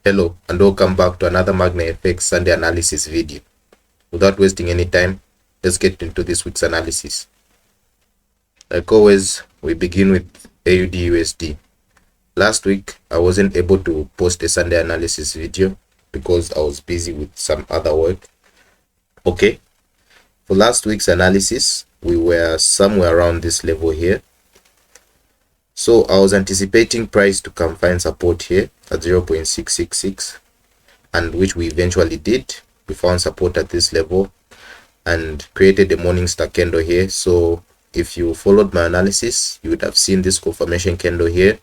Hello and welcome back to another MAGNA FX Sunday analysis video. Without wasting any time, let's get into this week's analysis. Like always, we begin with AUD USD. Last week, I wasn't able to post a Sunday analysis video because I was busy with some other work. Okay, for last week's analysis, we were somewhere around this level here. So I was anticipating price to come find support here at 0.666, and which we eventually did. We found support at this level and created a morning star candle here. So if you followed my analysis, you would have seen this confirmation candle here,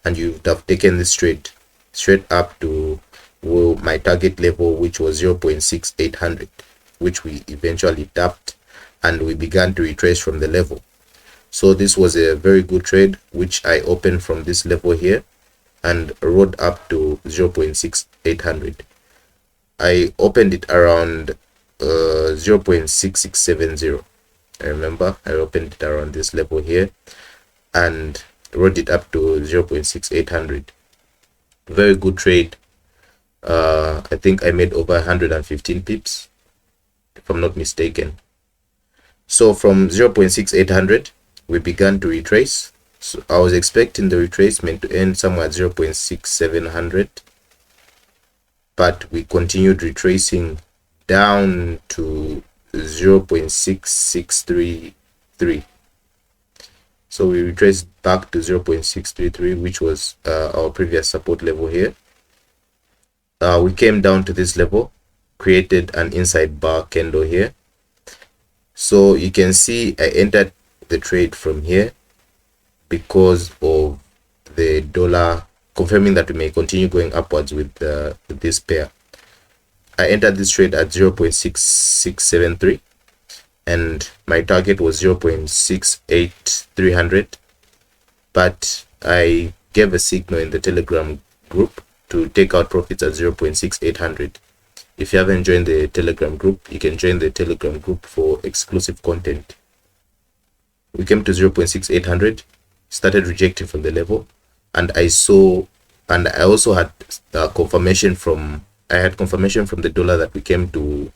and you would have taken this trade straight up to my target level, which was 0.6800, which we eventually tapped, and we began to retrace from the level. So this was a very good trade, which I opened from this level here and rode up to 0.6800. I opened it around 0.6670. I remember I opened it around this level here and rode it up to 0.6800. Very good trade. I think I made over 115 pips, if I'm not mistaken. So from 0.6800, we began to retrace. So I was expecting the retracement to end somewhere at 0.6700, but we continued retracing down to 0.6633. So we retraced back to 0.633, which was our previous support level here. We came down to this level, created an inside bar candle here. So you can see I entered the trade from here because of the dollar confirming that we may continue going upwards with this pair. I entered this trade at 0.6673 and my target was 0.68300, but I gave a signal in the Telegram group to take out profits at 0.6800. If you haven't joined the Telegram group, you can join the Telegram group for exclusive content. We came to 0.6800, started rejecting from the level, and I also had confirmation from the dollar that we came to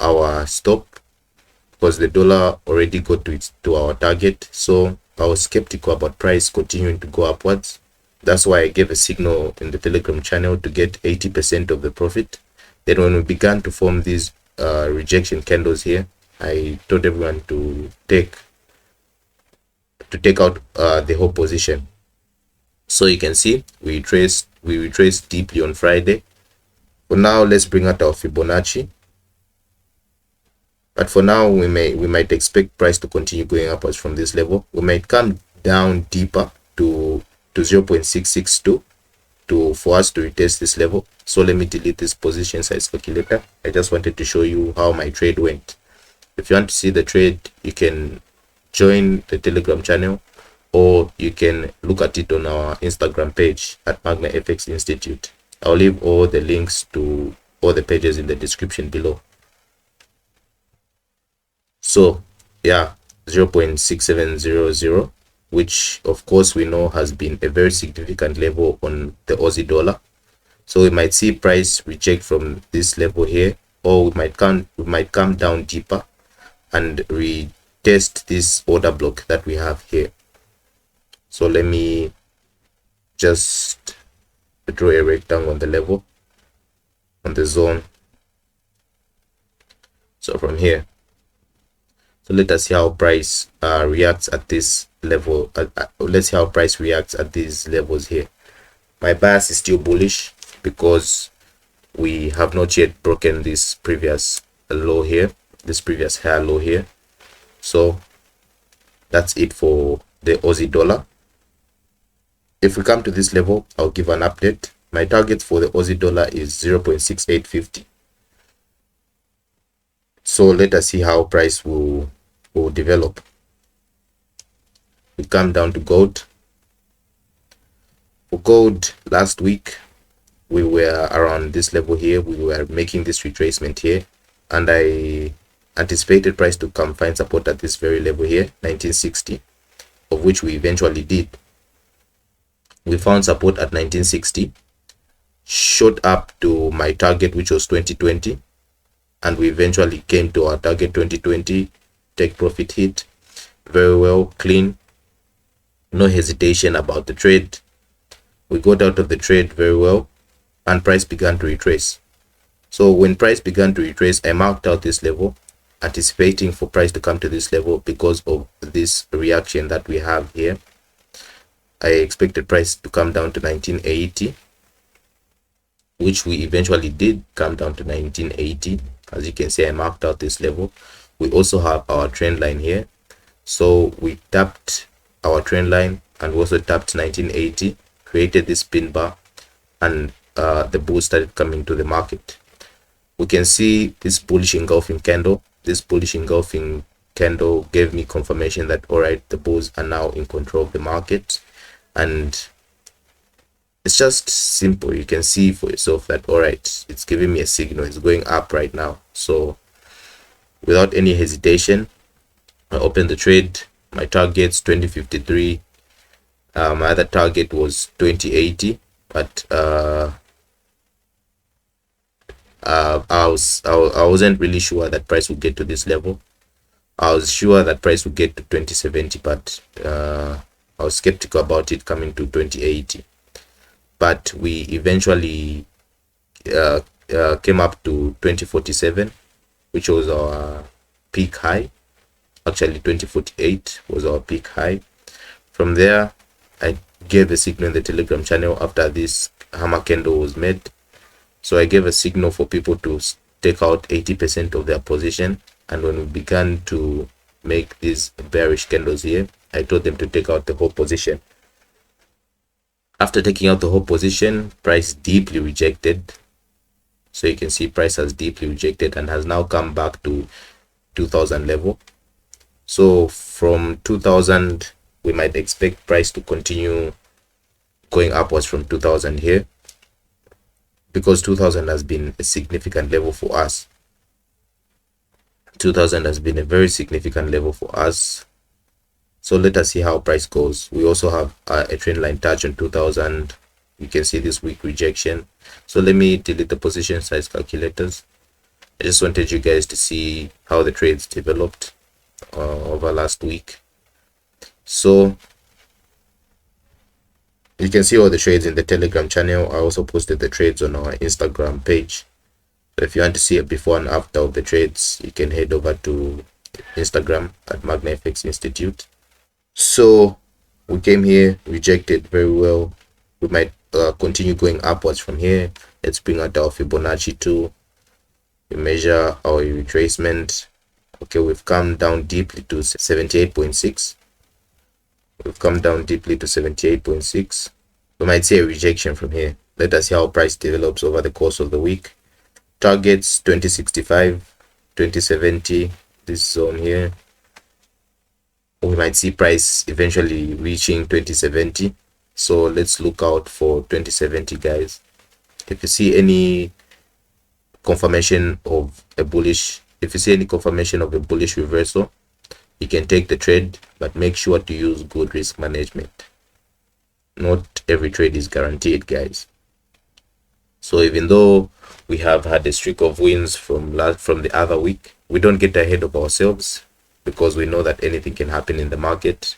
our stop, because the dollar already got to our target. So I was skeptical about price continuing to go upwards. That's why I gave a signal in the Telegram channel to get 80% of the profit. Then when we began to form these rejection candles here, I told everyone to take out the whole position. So you can see we retraced deeply on Friday. For now, let's bring out our Fibonacci. But for now, we might expect price to continue going upwards from this level. We might come down deeper to 0.662 for us to retest this level. So let me delete this position size calculator. I just wanted to show you how my trade went. If you want to see the trade, you can join the Telegram channel, or you can look at it on our Instagram page at MAGNA FX Institute. I'll leave all the links to all the pages in the description below. So yeah, 0.6700, which of course we know has been a very significant level on the Aussie dollar. So we might see price reject from this level here, or we might come down deeper and retest this order block that we have here. So let me just draw a rectangle on the level, on the zone. So from here, so let us see how price reacts at this level. Let's see how price reacts at these levels here. My bias is still bullish because we have not yet broken this previous low here, this previous higher low here. So that's it for the Aussie dollar. If we come to this level, I'll give an update. My target for the Aussie dollar is 0.6850. So let us see how price will develop. We come down to gold. For gold, last week we were around this level here. We were making this retracement here, and I anticipated price to come find support at this very level here, 1960, of which we eventually did. We found support at 1960, shot up to my target, which was 2020, and we eventually came to our target 2020. Take profit hit very well, clean, no hesitation about the trade. We got out of the trade very well, and price began to retrace. So when price began to retrace, I marked out this level, anticipating for price to come to this level because of this reaction that we have here. I expected price to come down to 1980, which we eventually did come down to 1980. As you can see, I marked out this level. We also have our trend line here, so we tapped our trend line and we also tapped 1980, created this pin bar, and the bulls started coming to the market. We can see this bullish engulfing candle. This bullish engulfing candle gave me confirmation that all right, the bulls are now in control of the market, and it's just simple. You can see for yourself that all right, it's giving me a signal, it's going up right now. So without any hesitation, I opened the trade. My target's 2053. My other target was 2080, but I wasn't really sure that price would get to this level. I was sure that price would get to 2070, but I was skeptical about it coming to 2080. But we eventually came up to 2047, which was our peak high. Actually, 2048 was our peak high. From there, I gave a signal in the Telegram channel after this hammer candle was made. So I gave a signal for people to take out 80% of their position, and when we began to make these bearish candles here, I told them to take out the whole position. After taking out the whole position, price deeply rejected. So you can see price has deeply rejected and has now come back to 2000 level. So from 2000, we might expect price to continue going upwards from 2000 here, because 2000 has been a significant level for us. 2000 has been a very significant level for us. So let us see how price goes. We also have a trend line touch on 2000. You can see this weak rejection. So let me delete the position size calculators. I just wanted you guys to see how the trades developed over last week. So you can see all the trades in the Telegram channel. I also posted the trades on our Instagram page. So if you want to see a before and after of the trades, you can head over to Instagram at MAGNA FX Institute. So we came here, rejected very well. We might continue going upwards from here. Let's bring out our Fibonacci tool. We measure our retracement. Okay, we've come down deeply to 78.6. We've come down deeply to 78.6. We might see a rejection from here. Let us see how price develops over the course of the week. Targets 2065, 2070, this zone here. We might see price eventually reaching 2070. So let's look out for 2070, guys. If you see any confirmation of a bullish, reversal, you can take the trade, but make sure to use good risk management. Not every trade is guaranteed, guys. So even though we have had a streak of wins from the other week, we don't get ahead of ourselves, because we know that anything can happen in the market.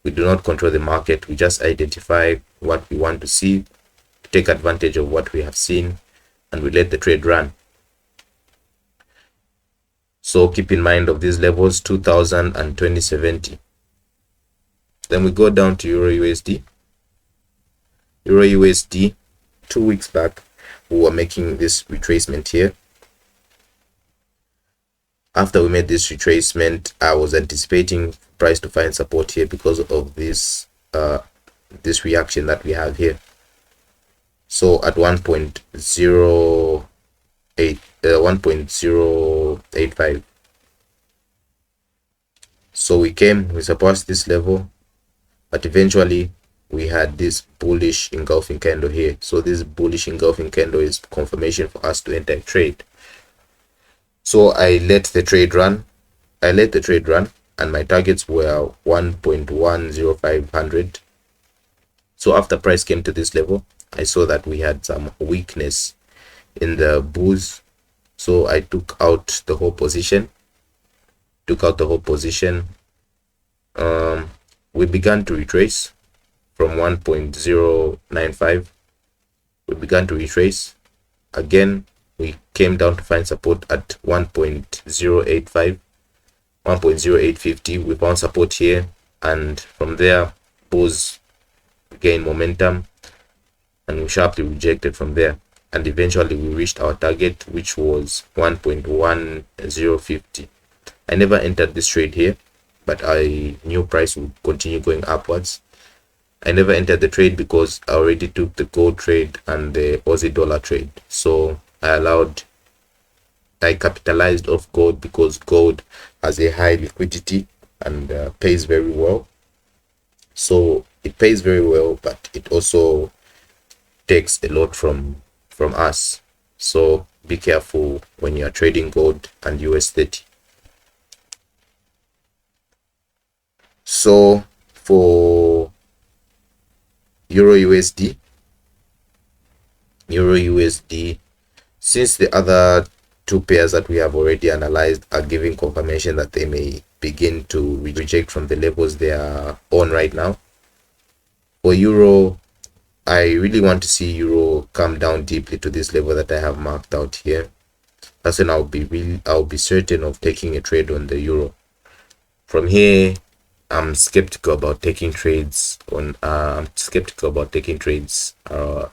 We do not control the market. We just identify what we want to see, take advantage of what we have seen, and we let the trade run. So keep in mind of these levels, 2000 and 2070. Then we go down to Euro USD. Euro USD, 2 weeks back, we were making this retracement here. After we made this retracement, I was anticipating price to find support here because of this this reaction that we have here. So at 1.085, so we surpassed this level, but eventually we had this bullish engulfing candle here. So this bullish engulfing candle is confirmation for us to enter a trade. So I let the trade run. And my targets were 1.10500. So after price came to this level, I saw that we had some weakness in the bulls, so I took out the whole position. We began to retrace from 1.095. We began to retrace again. We came down to find support at 1.085, 1.0850. We found support here, and from there bulls gained momentum and we sharply rejected from there, and eventually we reached our target, which was 1.1050. I never entered this trade here, but I knew price would continue going upwards. I never entered the trade because I already took the gold trade and the Aussie dollar trade, so I capitalized off gold because gold has a high liquidity and pays very well. So it pays very well, but it also takes a lot from us. So be careful when you are trading gold and US30. So for Euro USD, since the other two pairs that we have already analyzed are giving confirmation that they may begin to reject from the levels they are on right now, for Euro, I really want to see Euro come down deeply to this level that I have marked out here. That's when I'll be certain of taking a trade on the Euro. From here, I'm skeptical about taking trades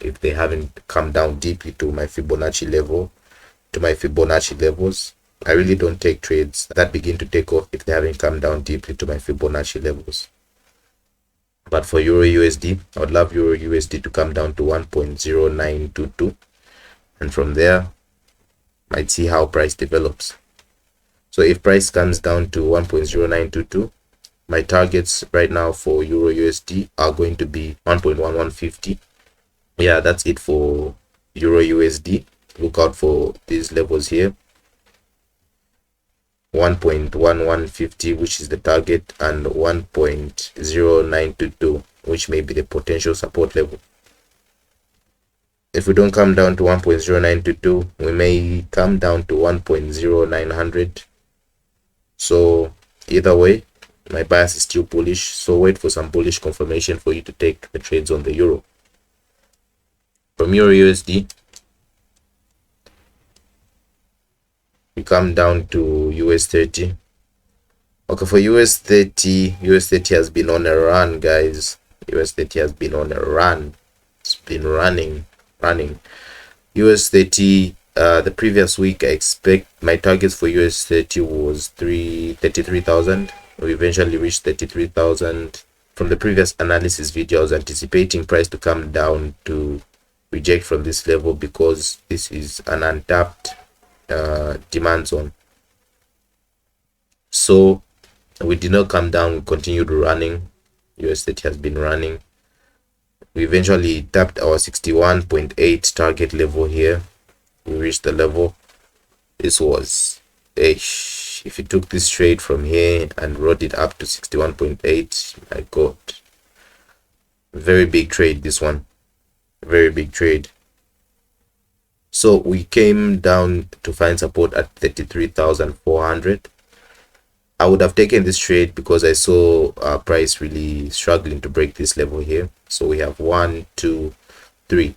if they haven't come down deeply to my Fibonacci levels. I really don't take trades that begin to take off if they haven't come down deeply to my Fibonacci levels. But for Euro USD, I would love Euro USD to come down to 1.0922, and from there might see how price develops. So if price comes down to 1.0922, my targets right now for Euro USD are going to be 1.1150. Yeah, that's it for Euro USD. Look out for these levels here. 1.1150, which is the target, and 1.0922, which may be the potential support level. If we don't come down to 1.0922, we may come down to 1.0900. So either way, my bias is still bullish, so wait for some bullish confirmation for you to take the trades on the Euro. From Euro USD, we come down to US30. Okay, for US30 has been on a run, guys. US30 has been on a run. It's been running. US30, the previous week, I expect my targets for US30 was 33,000. We eventually reached 33,000. From the previous analysis video, I was anticipating price to come down to reject from this level because this is an untapped demand zone. So we did not come down, we continued running. US30 has been running. We eventually tapped our 61.8 target level here. We reached the level. This was if you took this trade from here and rode it up to 61.8, my god, very big trade. This one, very big trade. So we came down to find support at 33,400. I would have taken this trade because I saw price really struggling to break this level here. So we have 1 2 3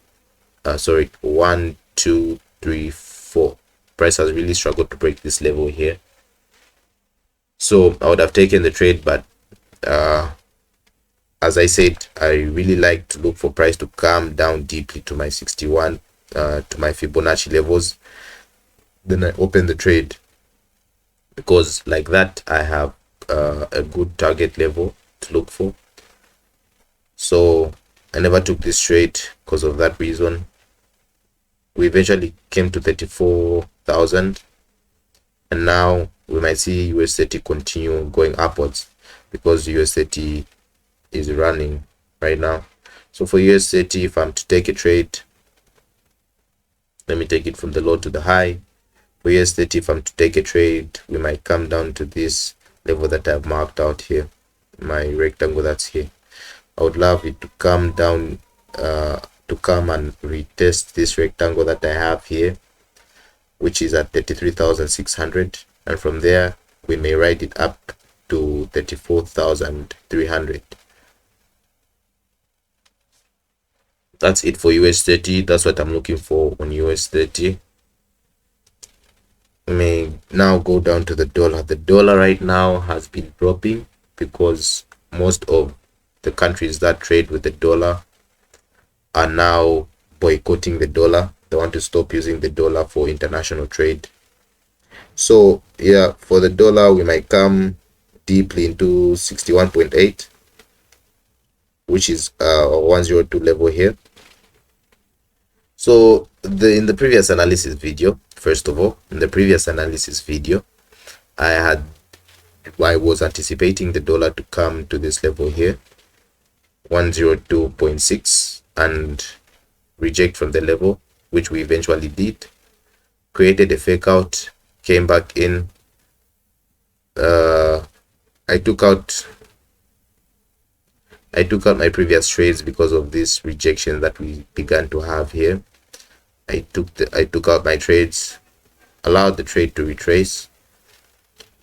1 2 3 4. Price has really struggled to break this level here, so I would have taken the trade, but as I said, I really like to look for price to come down deeply to my 61 to my Fibonacci levels, then I open the trade, because like that I have a good target level to look for. So I never took this trade because of that reason. We eventually came to 34,000, and now we might see US30 continue going upwards because US30 is running right now. So for US30, if I'm to take a trade, let me take it from the low to the high. For US30, if I'm to take a trade, we might come down to this level that I've marked out here, my rectangle that's here. I would love it to come down to come and retest this rectangle that I have here, which is at 33,600, and from there we may ride it up to 34,300. That's it for US30. That's what I'm looking for on US30. We may now go down to the dollar. The dollar right now has been dropping because most of the countries that trade with the dollar are now boycotting the dollar. They want to stop using the dollar for international trade. So yeah, for the dollar we might come deeply into 61.8, which is 102 level here. So in the previous analysis video, first of all, in the previous analysis video, I was anticipating the dollar to come to this level here, 102.6, and reject from the level, which we eventually did. Created a fake out, came back in. I took out my previous trades because of this rejection that we began to have here. I took out my trades, allowed the trade to retrace.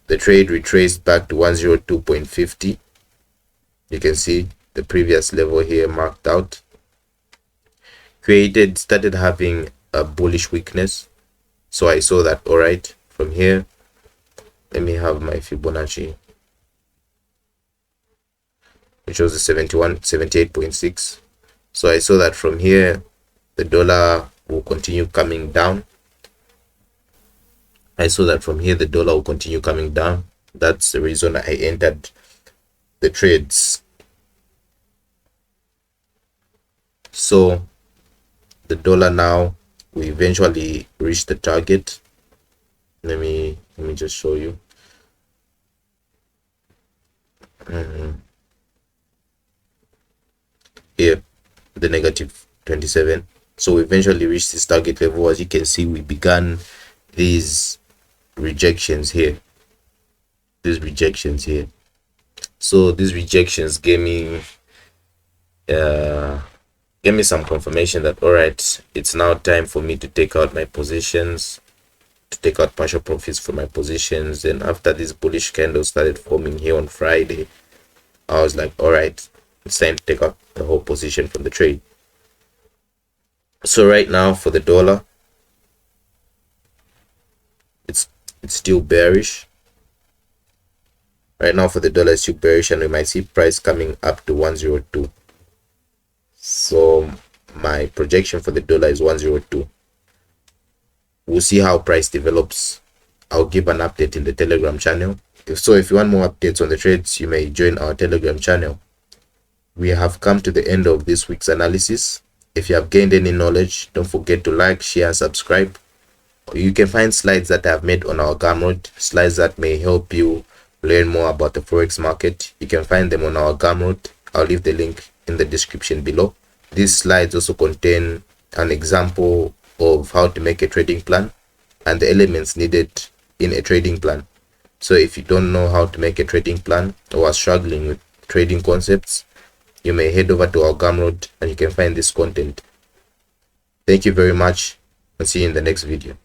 The trade retraced back to 102.50. You can see the previous level here marked out. Started having a bullish weakness. So I saw that, all right, from here, let me have my Fibonacci, which was the 78.6. So I saw that from here, the dollar will continue coming down. I saw that from here, the dollar will continue coming down. That's the reason I entered the trades. So the dollar now, we eventually reached the target. Let me just show you. Here, the negative 27. So we eventually reached this target level. As you can see, we began these rejections here. So these rejections gave me some confirmation that, all right, it's now time for me to take out my positions, to take out partial profits from my positions. And after this bullish candle started forming here on Friday, I was like, all right, it's time to take out the whole position from the trade. So right now for the dollar, it's still bearish. Right now for the dollar, it's still bearish, and we might see price coming up to 102. So my projection for the dollar is 102. We'll see how price develops. I'll give an update in the Telegram channel. If you want more updates on the trades, you may join our Telegram channel. We have come to the end of this week's analysis. If you have gained any knowledge, don't forget to like, share, and subscribe. You can find slides that I have made on our Gumroad, slides that may help you learn more about the Forex market. You can find them on our Gumroad. I'll leave the link in the description below. These slides also contain an example of how to make a trading plan and the elements needed in a trading plan. So if you don't know how to make a trading plan or are struggling with trading concepts, you may head over to our Gumroad and you can find this content. Thank you very much, and see you in the next video.